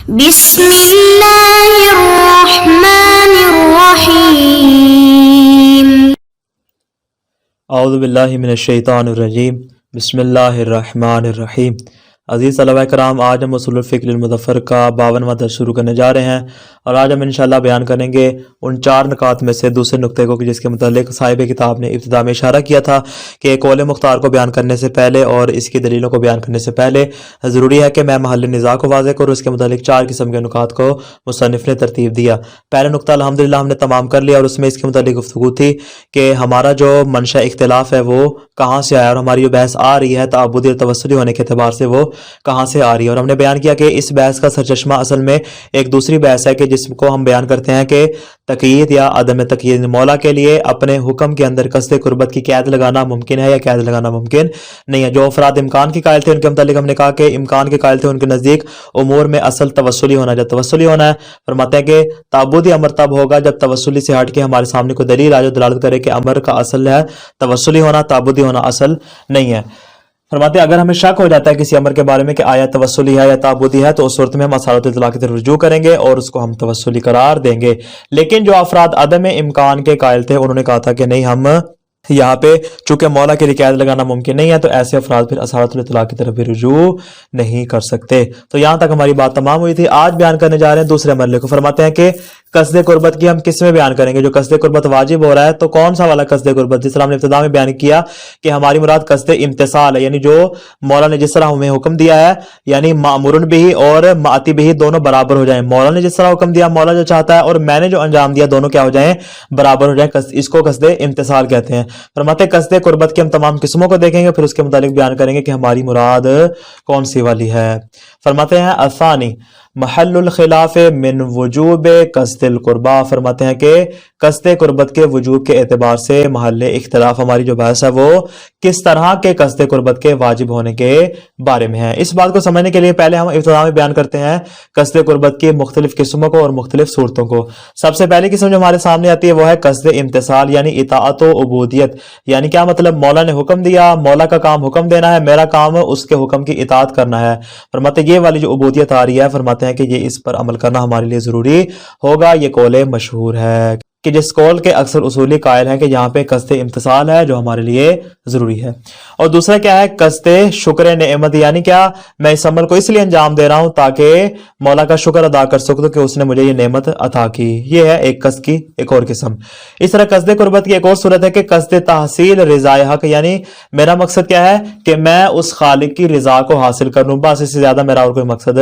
بسم اللہ الرحمن الرحیم۔ اعوذ باللہ من الشیطان الرجیم، بسم اللہ الرحمن الرحیم۔ عزیز طلبہ کرام، آج ہم اصول الفقہ للمظفر کا 52واں درس شروع کرنے جا رہے ہیں، اور آج ہم انشاءاللہ بیان کریں گے ان 4 نکات میں سے دوسرے نقطے کو جس کے متعلق صاحب کتاب نے ابتدا میں اشارہ کیا تھا کہ قول مختار کو بیان کرنے سے پہلے اور اس کی دلیلوں کو بیان کرنے سے پہلے ضروری ہے کہ میں محل نزاع کو واضح کروں۔ اس کے متعلق 4 قسم کے نکات کو مصنف نے ترتیب دیا۔ پہلا نقطہ الحمدللہ ہم نے تمام کر لیا، اور اس میں اس کے متعلق گفتگو تھی کہ ہمارا جو منشأ اختلاف ہے وہ کہاں سے آیا، اور ہماری جو بحث آ رہی ہے تعبدی اور توسلی ہونے کے اعتبار سے وہ کہاں سے آ رہی ہے۔ اور ہم نے بیان کیا کہ اس بحث کا سرچشمہ اصل میں ایک دوسری بحث ہے کہ جس کو ہم بیان کرتے ہیں کہ تقیید یا عدم تقیید، مولا کے لیے اپنے حکم کے اندر قصد قربت کی قید لگانا ممکن ہے یا قید لگانا ممکن نہیں ہے۔ جو افراد امکان کے قائل تھے ان کے متعلق ہم نے کہا کہ امکان کے قائل تھے، ان کے نزدیک امور میں اصل توسلی ہونا، جب توسلی ہونا ہے فرماتے ہیں کہ تعبدی امر تب ہوگا جب توسلی سے ہٹ کے ہمارے سامنے کوئی دلیل آ جو دلالت کرے کہ امر کا اصل ہے توسلی ہونا، تعبدی ہونا اصل نہیں ہے۔ فرماتے ہیں اگر ہمیں شک ہو جاتا ہے کسی امر کے بارے میں کہ آیا توسلی ہے یا تعبدی ہے تو اس صورت میں ہم اصالت اطلاق کی طرف رجوع کریں گے اور اس کو ہم توسلی قرار دیں گے۔ لیکن جو افراد عدم امکان کے قائل تھے انہوں نے کہا تھا کہ نہیں، ہم یہاں پہ چونکہ مولا کے لیے قید لگانا ممکن نہیں ہے تو ایسے افراد پھر اصالت الاطلاق کی طرف بھی رجوع نہیں کر سکتے۔ تو یہاں تک ہماری بات تمام ہوئی تھی۔ آج بیان کرنے جا رہے ہیں دوسرے مرحلے کو۔ فرماتے ہیں کہ قصد قربت کی ہم کس میں بیان کریں گے؟ جو قصد قربت واجب ہو رہا ہے تو کون سا والا قصد قربت؟ جس طرح ہم نے ابتدا میں بیان کیا کہ ہماری مراد قصد امتثال ہے، یعنی جو مولا نے جس طرح ہمیں حکم دیا ہے، یعنی مأمور بہ اور مأتی بہ دونوں برابر ہو جائیں۔ مولا نے جس طرح حکم دیا، مولا جو چاہتا ہے، اور میں نے جو انجام دیا، دونوں کیا ہو جائیں؟ برابر ہو جائیں۔ اس کو قصد امتثال کہتے ہیں۔ فرماتے ہیں قصد قربت کی ہم تمام قسموں کو دیکھیں گے، پھر اس کے متعلق بیان کریں گے کہ ہماری مراد کون سی والی ہے۔ فرماتے ہیں الثانی محل الخلاف من وجوب قصد القربہ۔ فرماتے ہیں کہ قصد قربت کے وجوب کے اعتبار سے محل اختلاف ہماری جو بحث ہے وہ کس طرح کے قصد قربت کے واجب ہونے کے بارے میں ہے۔ اس بات کو سمجھنے کے لیے پہلے ہم ابتدا میں بیان کرتے ہیں قصد قربت کی مختلف قسموں کو اور مختلف صورتوں کو۔ سب سے پہلی قسم جو ہمارے سامنے آتی ہے وہ ہے قصد امتثال، یعنی اطاعت و عبودیت۔ یعنی کیا مطلب؟ مولا نے حکم دیا، مولا کا کام حکم دینا ہے، میرا کام اس کے حکم کی اطاعت کرنا ہے۔ فرماتے یہ والی جو عبودیت آ رہی ہے، فرماتے ہیں کہ یہ اس پر عمل کرنا ہمارے لیے ضروری ہوگا۔ یہ قول مشہور ہے کہ جس قول کے اکثر اصولی قائل ہیں کہ یہاں پہ قصد امتثال ہے جو ہمارے لیے ضروری ہے۔ اور دوسرا کیا ہے؟ قصد شکر نعمت، یعنی کیا میں اس عمل کو اس لیے انجام دے رہا ہوں تاکہ مولا کا شکر ادا کر سکوں کہ اس نے مجھے یہ نعمت عطا کی۔ یہ ہے ایک قصد کی ایک اور قسم۔ اس طرح قصد قربت کی ایک اور صورت ہے کہ قصد تحصیل رضا حق، یعنی میرا مقصد کیا ہے کہ میں اس خالق کی رضا کو حاصل کر لوں، بس اس سے زیادہ میرا اور کوئی مقصد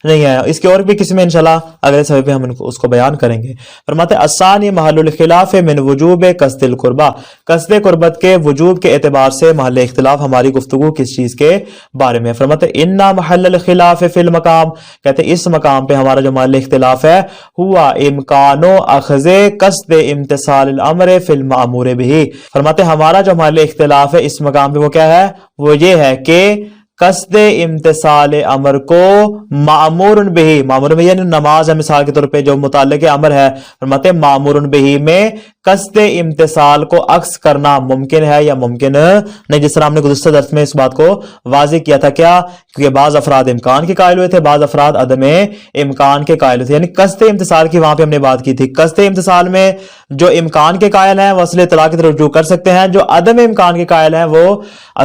نہیں ہے۔ اس کی اور بھی قسمیں انشاءاللہ اگلے صفحے پہ ہم اس کو بیان کریں گے۔ فرماتے ہیں الثانی محل الخلاف من وجوب قصد القربہ۔ قصد قربت کے وجوب کے اعتبار سے محل اختلاف ہماری گفتگو کس چیز کے بارے میں؟ فرماتے ہیں انا محل الخلاف فی المقام، کہتے ہیں اس مقام پہ ہمارا جو محل اختلاف ہے ہوا امکان اخذ قصد امتثال الامر فی المأمور بہ۔ فرماتے ہیں ہمارا جو محل اختلاف ہے اس مقام پہ وہ کیا ہے؟ وہ یہ ہے کہ قصد امتثال امر کو مأمور بہ، مأمور بہ یعنی نماز ہے مثال کے طور پہ جو متعلق امر ہے، فرماتے ہیں مأمور بہ میں قصد امتثال کو عکس کرنا ممکن ہے یا ممکن نہیں۔ جس طرح ہم نے گزشتہ درس میں اس بات کو واضح کیا تھا، کیا کہ بعض افراد امکان کے قائل ہوئے تھے، بعض افراد عدم امکان کے قائل ہوئے تھے، یعنی قصد امتثال کی وہاں پہ ہم نے بات کی تھی۔ قصد امتثال میں جو امکان کے قائل ہیں وہ اصل اطلاق کی طرف رجوع کر سکتے ہیں، جو عدم امکان کے قائل ہیں وہ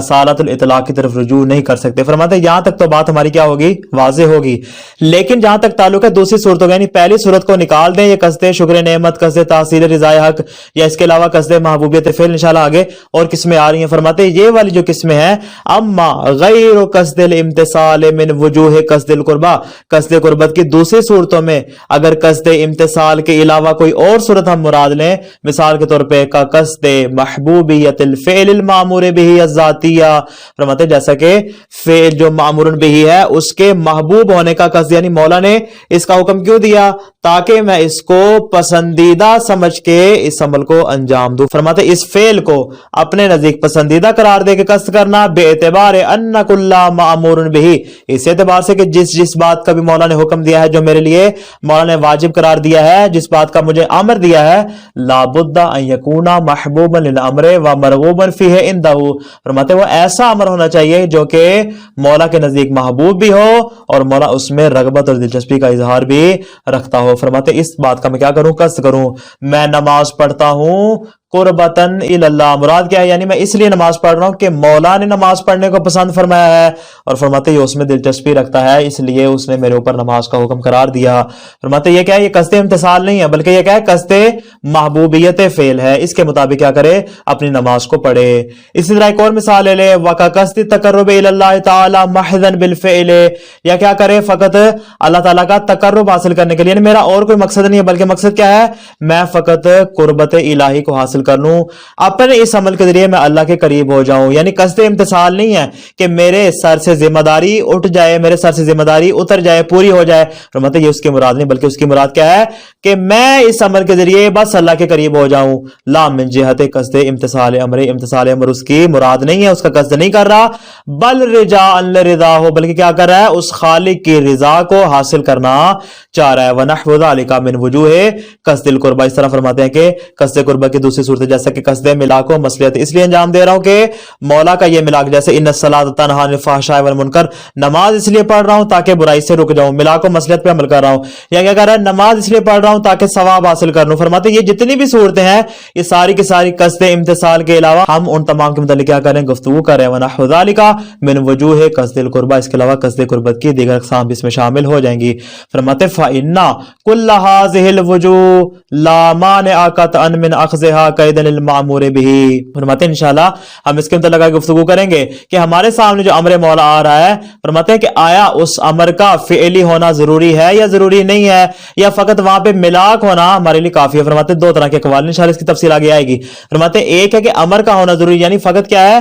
اصالت الاطلاق کی طرف رجوع نہیں کر سکتے۔ فرماتے ہیں یہاں تک تو بات ہماری کیا ہوگی؟ واضح ہوگی۔ لیکن جہاں تک تعلق ہے دوسری صورتوں کا، یعنی پہلی صورت کو نکال دیں، یہ قصد شکر نعمت، قصد تحصیل رضا حق، یا اس کے علاوہ قصد محبوبیت فعل، انشاءاللہ آگے اور قسمیں آ رہی ہیں۔ فرماتے ہیں یہ والی جو قسمیں ہیں اما غیر قصد الامتثال من وجوہ قصد القربہ، قصد قربت کی دوسری صورتوں میں اگر قصد امتثال کے علاوہ کوئی اور صورت ہم مراد لیں، مثال کے طور پہ کا قصد محبوبیت الفعل المامور بہ الذاتیہ، فرماتے ہیں جیسا کہ فعل جو مامور بہ ہے اس کے محبوب ہونے کا قصد، یعنی مولا نے اس کا حکم کیوں دیا تاکہ میں اس کو پسندیدہ سمجھ کے اس عمل کو انجام دوں. فرماتے اس فعل کو اپنے نزدیک پسندیدہ قرار دے کے قصد کرنا بے اعتبار ان کل مامور بہ، اس اعتبار سے کہ جس بات کا بھی مولا نے حکم دیا ہے، جو میرے لیے مولا نے واجب قرار دیا ہے، جس بات کا مجھے امر دیا ہے، لا بد ان یکون محبوبا للامر و مرغوبا فیہ عندہ. فرماتے وہ ایسا امر ہونا چاہیے جو کہ مولا کے نزدیک محبوب بھی ہو اور مولا اس میں رغبت اور دلچسپی کا اظہار بھی رکھتا ہو. فرماتے اس بات کا میں کیا کروں، قصد کروں. میں نماز پڑھتا ہوں قربتن اللہ، مراد کیا ہے، یعنی میں اس لیے نماز پڑھ رہا ہوں کہ مولا نے نماز پڑھنے کو پسند فرمایا ہے، اور فرماتے یہ اس میں دلچسپی رکھتا ہے، اس لیے اس نے میرے اوپر نماز کا حکم قرار دیا. فرماتے یہ کیا ہے، یہ قصد امتثال نہیں ہے، بلکہ یہ کیا ہے، قصد محبوبیت فعل ہے. اس کے مطابق کیا کرے، اپنی نماز کو پڑھے. اسی طرح ایک اور مثال لے لے، وَقَ قَصْدِ تَقَرُّبِ إِلَى اللَّهِ تَعَالَى مَحْضًا بِالْفِعْلِ، یا کیا کرے، فقط اللہ تعالیٰ کا تقرب حاصل کرنے کے لیے، یعنی میرا اور کوئی مقصد نہیں ہے، بلکہ مقصد کیا ہے، میں فقط قربت الہی کو حاصل کر لوں، اپنے اس عمل کے ذریعے میں اللہ کے قریب ہو جاؤں. یعنی قصد امتثال نہیں ہے کہ میرے سر سے ذمہ داری اٹھ جائے، میرے سر سے ذمہ داری اتر جائے، پوری ہو جائے. فرماتے یہ اس کی مراد نہیں، بلکہ اس کی مراد کیا ہے کہ میں اس عمل کے ذریعے بس اللہ کے قریب ہو جاؤں. لا من جہت قصد امتثال امر، امتثال امر اس کی مراد نہیں ہے، اس کا قصد نہیں کر رہا، بل رجاء لرضا ہو، بلکہ کیا کر رہا ہے، اس خالق کی رضا کو حاصل کرنا چاہ رہا ہے. ونحو ذلک من وجوہ قصد القربہ، اس طرح فرماتے ہیں کہ قصد قربہ کی دوسری صورت جیسا کہ قصد ملاک و مصلحت اس لیے انجام دے رہا ہوں کہ مولا کا یہ ملاک، جیسے ان الصلاۃ تنہی عن الفحشاء والمنکر، نماز اس لیے پڑھ رہا ہوں تاکہ برائی سے رک جاؤں، ملاک و مصلحت پہ عمل کر رہا ہوں. یا کیا کر رہا ہے، نماز اس لیے پڑھ رہا ہوں تاکہ ثواب حاصل کر لوں. فرماتے یہ جتنی بھی صورتیں ہیں یہ ساری کی ساری قصد امتثال کے علاوہ ہم ان تمام کے متعلق کیا کریں، گفتگو کریں. ونحو ذلک من وجوہ قصد القربہ، اس کے علاوہ قصد قربت کی دیگر اقسام بھی اس میں شامل ہو جائیں گی. فرماتے فإن كل هذه الوجوه لا مانع قطعا من اخذها قیدا للمأمور به. فرماتے ہیں انشاءاللہ ہم اس کے متعلق گفتگو کریں گے کہ ہمارے سامنے جو امر مولا آ رہا ہے، فرماتے ہیں کہ آیا اس امر کا فعلی ہونا ضروری ہے یا ضروری نہیں ہے، یا فقط وہاں پہ ملاک ہونا ہمارے لیے کافی ہے. فرماتے ہیں دو طرح کے اقوال، انشاءاللہ اس کی تفصیل آگے آئے گی. فرماتے ہیں ایک ہے کہ امر کا ہونا ضروری، یعنی فقط کیا ہے،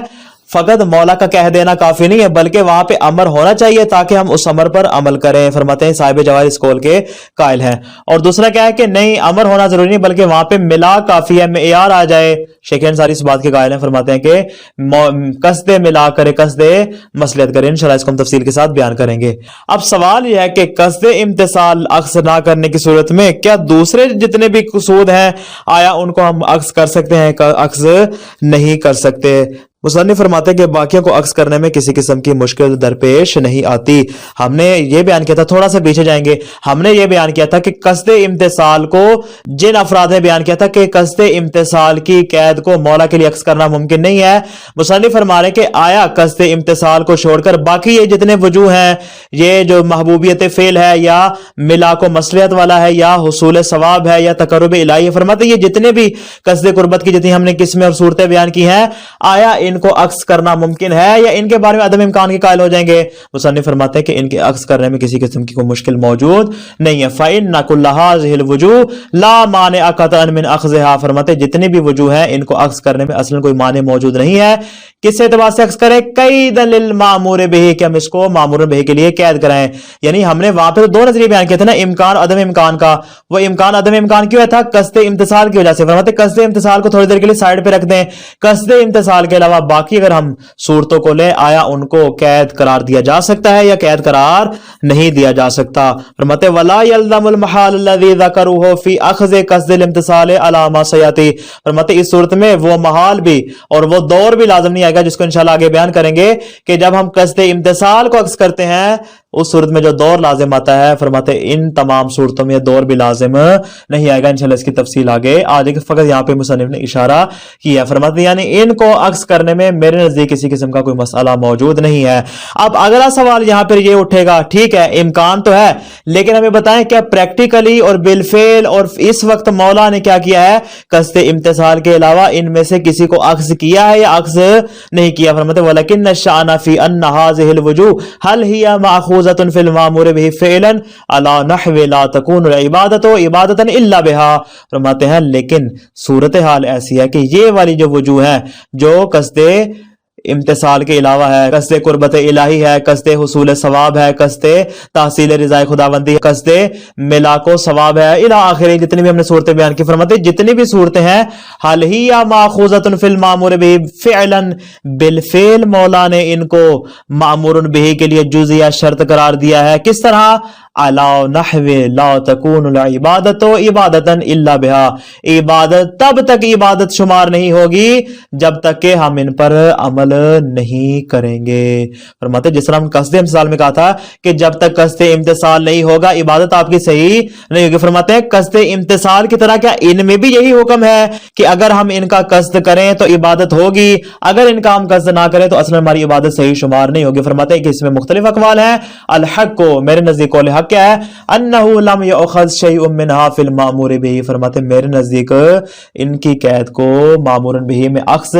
فقط مولا کا کہہ دینا کافی نہیں ہے، بلکہ وہاں پہ امر ہونا چاہیے تاکہ ہم اس امر پر عمل کریں. فرماتے ہیں صاحب جواہر اس قول کے قائل ہیں. اور دوسرا کیا ہے کہ نہیں، امر ہونا ضروری نہیں، بلکہ وہاں پہ ملا کافی ہے، معیار آ جائے. شیخ انصاری اس بات کے قائل ہیں، فرماتے ہیں کہ قصد ملا کرے، قصد مصلحت کرے. انشاءاللہ اس کو ہم تفصیل کے ساتھ بیان کریں گے. اب سوال یہ ہے کہ قصد امتثال عکس نہ کرنے کی صورت میں کیا دوسرے جتنے بھی قصود ہیں آیا ان کو ہم عکس کر سکتے ہیں، عکس نہیں کر سکتے؟ مصنف فرماتے ہیں کہ باقیوں کو عکس کرنے میں کسی قسم کی مشکل درپیش نہیں آتی. ہم نے یہ بیان کیا تھا، تھوڑا سا پیچھے جائیں گے، ہم نے یہ بیان کیا تھا کہ قصد امتثال کو جن افراد نے بیان کیا تھا کہ قصد امتثال کی قید کو مولا کے لیے عکس کرنا ممکن نہیں ہے. مصنف فرما رہے کہ آیا قصد امتثال کو چھوڑ کر باقی یہ جتنے وجوہ ہیں، یہ جو محبوبیت فعل ہے یا ملاک و مصلحت والا ہے یا حصول ثواب ہے یا تقرب الہی ہے، فرماتے یہ جتنے بھی قصد قربت کی جتنی ہم نے قسمیں اور صورتیں بیان کی ہیں، آیا ان کو عکس کرنا ممکن ہے یا ان کے بارے میں عدم امکان کے قائل ہو جائیں گے؟ مصنف فرماتے ہیں کہ ان کے عکس کرنے میں کسی قسم کی کوئی مشکل موجود نہیں ہے. فإن كل هذه الوجوه لا مانع قطعا من اخذها. فرماتے ہیں جتنی بھی وجوہ ہیں ان کو عکس کرنے میں اصلا کوئی مانع موجود نہیں ہے. کس اعتبار سے عکس کرے؟ قیدا للمأمور به، کہ ہم اس کو مامور به کے لیے قید کرائیں. یعنی ہم نے وہاں پہ دو نظریے بیان کیے تھے نا، امکان عدم امکان کا. وہ امکان عدم امکان کیوں تھا؟ قصد امتثال کی وجہ سے. فرماتے قصد امتثال کو تھوڑی دیر کے لیے سائڈ پہ رکھ دیں، قصد امتثال کے علاوہ باقی اگر ہم صورتوں کو لیں، آیا ان کو قید قرار دیا جا سکتا ہے یا قید قرار نہیں دیا جا سکتا؟ فرماتے ولا يلزم المحال الذي ذكروه في اخذ قصد الامتثال على ما سياتي. فرماتے اس صورت میں وہ محال بھی اور وہ دور بھی لازم نہیں آئے گا، جس کو انشاءاللہ آگے بیان کریں گے کہ جب ہم قصد امتثال کو عکس کرتے ہیں اس صورت میں جو دور لازم آتا ہے، فرماتے ان تمام صورتوں میں دور بھی لازم نہیں آئے گا. انشاءاللہ اس کی تفصیل آگے آ جائے گی، فقط یہاں پہ مصنف نے اشارہ کیا. فرماتے یعنی ان کو عکس کرنے میں میرے نزدیک کسی قسم کا کوئی مسئلہ موجود نہیں ہے. اب اگلا سوال یہاں پر یہ اٹھے گا، ٹھیک ہے امکان تو ہے، لیکن ہمیں بتائیں کیا پریکٹیکلی اور بالفعل اور اس وقت مولا نے کیا کیا ہے؟ قصد امتثال کے علاوہ ان میں سے کسی کو عکس کیا ہے یا عکس نہیں کیا؟ فرماتے ولکن الشأن فی ان هذه الوجوه هل هي ماخوذۃ فی المامور به فعلا علی نحو لا تکون العبادۃ عبادۃ الا بها. فرماتے ہیں لیکن صورتحال ایسی ہے کہ یہ والی جو وجوہ ہیں جو قصد امتصال کے علاوہ ہے، قصد قربت الہی ہے، قصد حصول ثواب ہے، قصد تحصیل رضا خداوندی ہے، قصد ملاک و ثواب ہے، الی آخر جتنی بھی ہم نے صورتیں بیان کی. فرماتے جتنی بھی صورتیں ہیں حل ہی ماخوذۃ فی المامور بہ فعلا، بالفعل مولا نے ان کو مامور بہ کے لیے جزیہ شرط قرار دیا ہے. کس طرح؟ علی نحو لا تکون العبادۃ عبادۃ الا بہا، عبادت تب تک عبادت شمار نہیں ہوگی جب تک کہ ہم ان پر عمل نہیں کریں گے. فرماتے جس طرح ہم قصد امتثال میں کہا تھا کہ جب تک قصد امتثال نہیں ہوگا عبادت آپ کی صحیح نہیں ہوگی. فرماتے ہیں قصد امتثال کی طرح کیا ان میں بھی یہی حکم ہے کہ اگر ہم ان کا قصد کریں تو عبادت ہوگی، اگر ان کا ہم قصد نہ کریں تو اصلا ہماری عبادت صحیح شمار نہیں ہوگی. فرماتے ہیں کہ اس میں مختلف اقوال ہیں. الحق کو میرے نزدیک قول حق کیا ہے؟ انہ لم یؤخذ شیء منها فی المامور بہ. فرماتے ہیں میرے نزدیک ان کی قید کو مامور بہ میں اخذ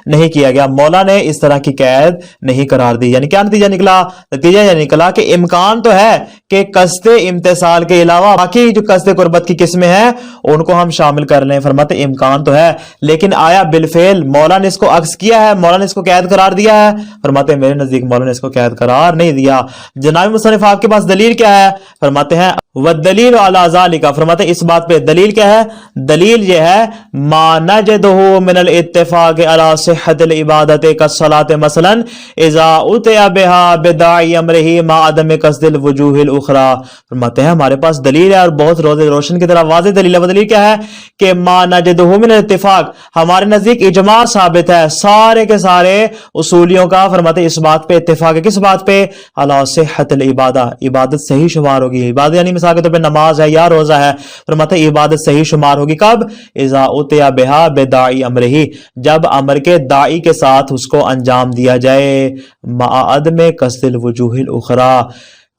نہیں کیا گیا، مولا نے اس طرح کی قید نہیں قرار دی. یعنی کیا نتیجہ نکلا؟ نتیجہ یہ نکلا کہ امکان تو ہے کہ قصد امتثال کے علاوہ باقی جو قصد قربت کی قسمیں ہیں ان کو ہم شامل کر لیں. فرماتے امکان تو ہے، لیکن آیا بالفعل مولا نے اس کو اخذ کیا ہے، مولا نے اس کو قید قرار دیا ہے؟ فرماتے میرے نزدیک مولا نے اس کو قید قرار نہیں دیا. جناب مصنف آپ کے پاس دلیل کیا ہے؟ فرماتے ہیں والدلیل علی ذالک. فرماتے ہیں اس بات پہ دلیل کیا ہے؟ دلیل یہ ہے ما نجدہ من الاتفاق علی صحت العبادت کالصلاۃ مثلا اذا اتى بها بداعی امرہ ما عدم قصد الوجوہ الاخرى. فرماتے ہیں ہمارے پاس دلیل ہے اور بہت روشن کی طرح واضح دلیل ہے. وہ دلیل کیا ہے کہ ما نجدہ من الاتفاق، ہمارے نزدیک اجماع ثابت ہے سارے کے سارے اصولیوں کا. فرماتے ہیں اس بات پہ اتفاق ہے، کس بات پہ؟ علی صحت العبادہ، عبادت صحیح شمار ہوگی. عبادت یعنی مثال کے طور پہ نماز ہے یا روزہ ہے، فرماتے ہیں عبادت صحیح شمار ہوگی کب؟ اذا اتى بها بداعی امرہ، جب امر کے داعی کے ساتھ اس کو انجام دیا جائے. مع عدم قصد الوجوہ الاخرى،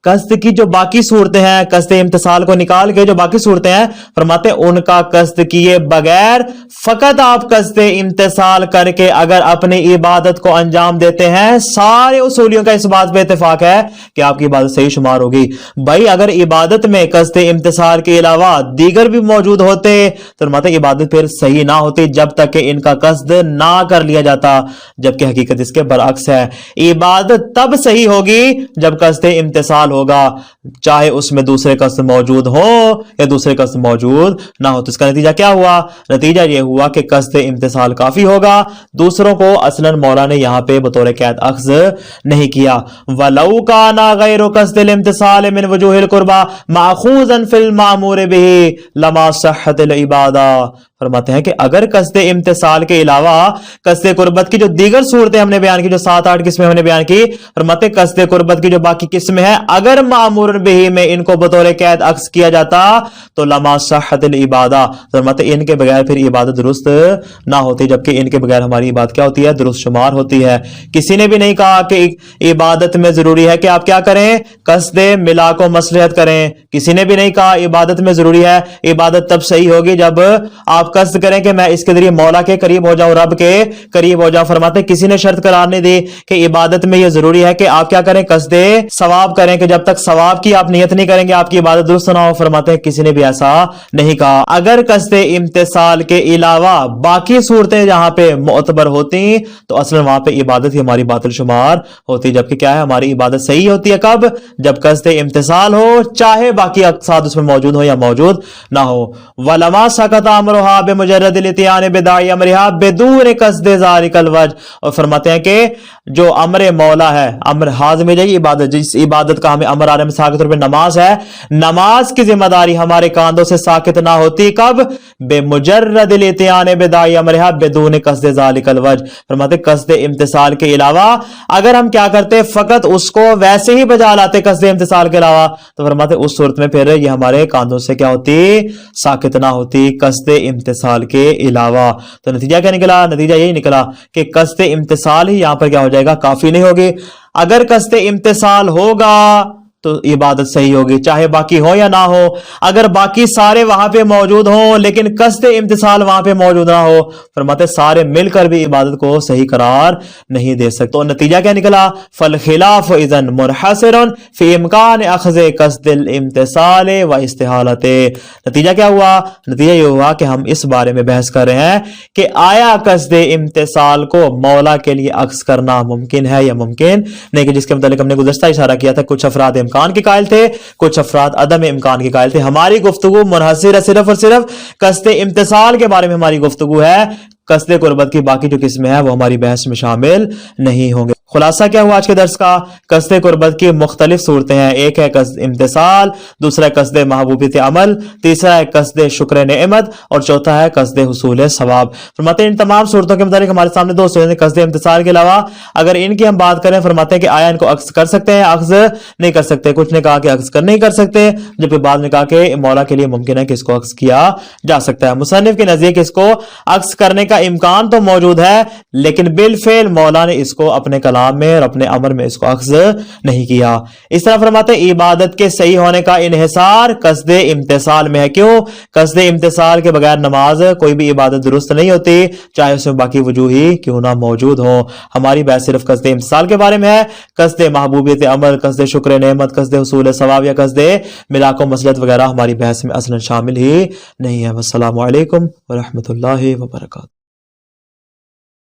قصد کی جو باقی صورتیں ہیں، قصد امتثال کو نکال کے جو باقی صورتیں ہیں فرماتے ہیں ان کا قصد کیے بغیر فقط آپ قصد امتثال کر کے اگر اپنی عبادت کو انجام دیتے ہیں، سارے اصولیوں کا اس بات پہ اتفاق ہے کہ آپ کی عبادت صحیح شمار ہوگی. بھائی اگر عبادت میں قصد امتثال کے علاوہ دیگر بھی موجود ہوتے تو فرماتے ہیں عبادت پھر صحیح نہ ہوتی جب تک کہ ان کا قصد نہ کر لیا جاتا، جبکہ حقیقت اس کے برعکس ہے. عبادت تب صحیح ہوگی جب قصد امتثال ہوگا، چاہے اس میں دوسرے قصد موجود ہو یا دوسرے قصد موجود نہ ہو. تو اس کا نتیجہ کیا ہوا؟ نتیجہ یہ ہوا کہ قصد امتثال کافی ہوگا، دوسروں کو اصلا مولا نے یہاں پہ بطور قید اخذ نہیں کیا. وَلَوْ كَانَ غَيْرُ قَصْدِ الْامْتِثَالِ مِنْ وُجُوهِ الْقُرْبَى مَأْخُوذًا فِي الْمَأْمُورِ بِهِ لَمَا صَحَّتِ الْعِبَادَةُ. فرماتے ہیں کہ اگر قصد امتثال کے علاوہ قصد قربت کی جو دیگر صورتیں ہم نے بیان کی، جو 7-8 قسمیں ہم نے بیان کی، فرماتے ہیں قصد قربت کی جو باقی قسمیں ہیں اگر مامور بہ میں ان کو بطور قید اخذ کیا جاتا تو لما صحت العبادہ، فرماتے ہیں ان کے بغیر پھر عبادت درست نہ ہوتی، جبکہ ان کے بغیر ہماری عبادت کیا ہوتی ہے؟ درست شمار ہوتی ہے. کسی نے بھی نہیں کہا کہ عبادت میں ضروری ہے کہ آپ کیا کریں؟ قصد ملاک و مصلحت کریں. کسی نے بھی نہیں کہا عبادت میں ضروری ہے عبادت تب صحیح ہوگی جب آپ قصد کریں کہ میں اس کے ذریعے مولا کے قریب ہو جاؤں، رب کے قریب ہو جاؤں. فرماتے ہیں کسی نے شرط قرار نہیں دی کہ عبادت میں یہ ضروری ہے کہ آپ کیا کریں؟ قصد ثواب کریں، کہ جب تک ثواب کی آپ نیت نہیں کریں گے آپ کی عبادت درست نہ ہو. فرماتے ہیں کسی نے بھی ایسا نہیں کہا. اگر قصد امتثال کے علاوہ باقی صورتیں جہاں پہ معتبر ہوتی تو اصلا وہاں پہ عبادت ہی ہماری باطل شمار ہوتی، جبکہ کیا ہے ہماری عبادت صحیح ہوتی ہے کب؟ جب قصد امتثال ہو، چاہے باقی اقصاد اس میں موجود ہو یا موجود نہ ہو. وَلَمَا سَقَطَ أَمْرُهَا بِمُجَرَّدِ الْإِتْيَانِ بِدَاعِي أَمْرِهَا بِدُونِ قَصْدِ ذَلِكَ الْوَجْهِ. اور فرماتے ہیں کہ جو امر مولا ہے، امر حاضر میں جائے عبادت، جس عبادت کا ہمیں امر آ رہا ہے، مثال کے طور پہ نماز ہے، نماز کی ذمہ داری ہمارے کاندھوں سے ساقط نہ ہوتی کب؟ بمجرد الاتیان بداعی امرہا بدون قصد ذالک الوجہ. فرماتے قصد امتثال کے علاوہ اگر ہم کیا کرتے فقط اس کو ویسے ہی بجا لاتے قصد امتثال کے علاوہ، تو فرماتے اس صورت میں پھر یہ ہمارے کاندھوں سے کیا ہوتی؟ ساقط نہ ہوتی قصد امتثال کے علاوہ. تو نتیجہ کیا نکلا؟ نتیجہ یہی نکلا کہ قصد امتثال ہی یہاں پر کیا ہو جائے گا؟ کافی نہیں ہوگی. اگر قصد امتثال ہوگا تو عبادت صحیح ہوگی، چاہے باقی ہو یا نہ ہو۔ اگر باقی سارے وہاں پہ موجود ہوں لیکن قصد امتثال وہاں پہ موجود نہ ہو، فرماتے سارے مل کر بھی عبادت کو صحیح قرار نہیں دے سکتے۔ تو نتیجہ کیا نکلا؟ فالخلاف اذن منحصر فی امکان اخذ قصد الامتثال و استحالت۔ نتیجہ کیا ہوا؟ نتیجہ یہ ہوا کہ ہم اس بارے میں بحث کر رہے ہیں کہ آیا قصد امتثال کو مولا کے لیے اخذ کرنا ممکن ہے یا ممکن نہیں، کہ جس کے متعلق ہم نے گزشتہ اشارہ کیا تھا کچھ افراد امکان کے قائل تھے، کچھ افراد عدم امکان کے قائل تھے۔ ہماری گفتگو منحصر ہے صرف اور صرف قصد امتثال کے بارے میں ہماری گفتگو ہے، قصد قربت کی باقی جو قسمیں ہیں وہ ہماری بحث میں شامل نہیں ہوں گے۔ خلاصہ کیا ہوا آج کے درس کا؟ قصد قربت کی مختلف صورتیں ہیں، ایک ہے قصد امتثال، دوسرا ہے قصد محبوبیت عمل، تیسرا ہے قصد شکر نعمت، اور چوتھا ہے قصد حصول ثواب۔ فرماتے ہیں ان تمام صورتوں کے متعلق ہمارے سامنے دو صورتیں، قصد امتثال کے علاوہ اگر ان کی ہم بات کریں، فرماتے ہیں کہ آیا ان کو عکس کر سکتے ہیں؟ عکس نہیں کر سکتے۔ کچھ نے کہا کہ عکس کر نہیں کر سکتے، جبکہ بعد نے کہا کہ مولا کے لیے ممکن ہے کہ اس کو عکس کیا جا سکتا ہے۔ مصنف کے نزدیک اس کو عکس کرنے کا امکان تو موجود ہے، لیکن بالفعل مولا نے اس کو اپنے کلام میں اور اپنے امر میں اس کو اخذ نہیں کیا۔ اس طرح فرماتے ہیں عبادت کے صحیح ہونے کا انحصار قصد امتثال میں ہے۔ کیوں؟ قصد امتثال کے بغیر نماز کوئی بھی عبادت درست نہیں ہوتی، چاہے اس میں باقی وجوہ ہی کیوں نہ موجود ہوں۔ ہماری بحث صرف قصد امتثال کے بارے میں ہے، قصد محبوبیت عمل، قصد شکر نعمت، قصد حصول ثواب یا قصد ملاک و مصلحت وغیرہ ہماری بحث میں اصلا شامل ہی نہیں ہے۔ والسلام علیکم ورحمۃ اللہ وبرکاتہ۔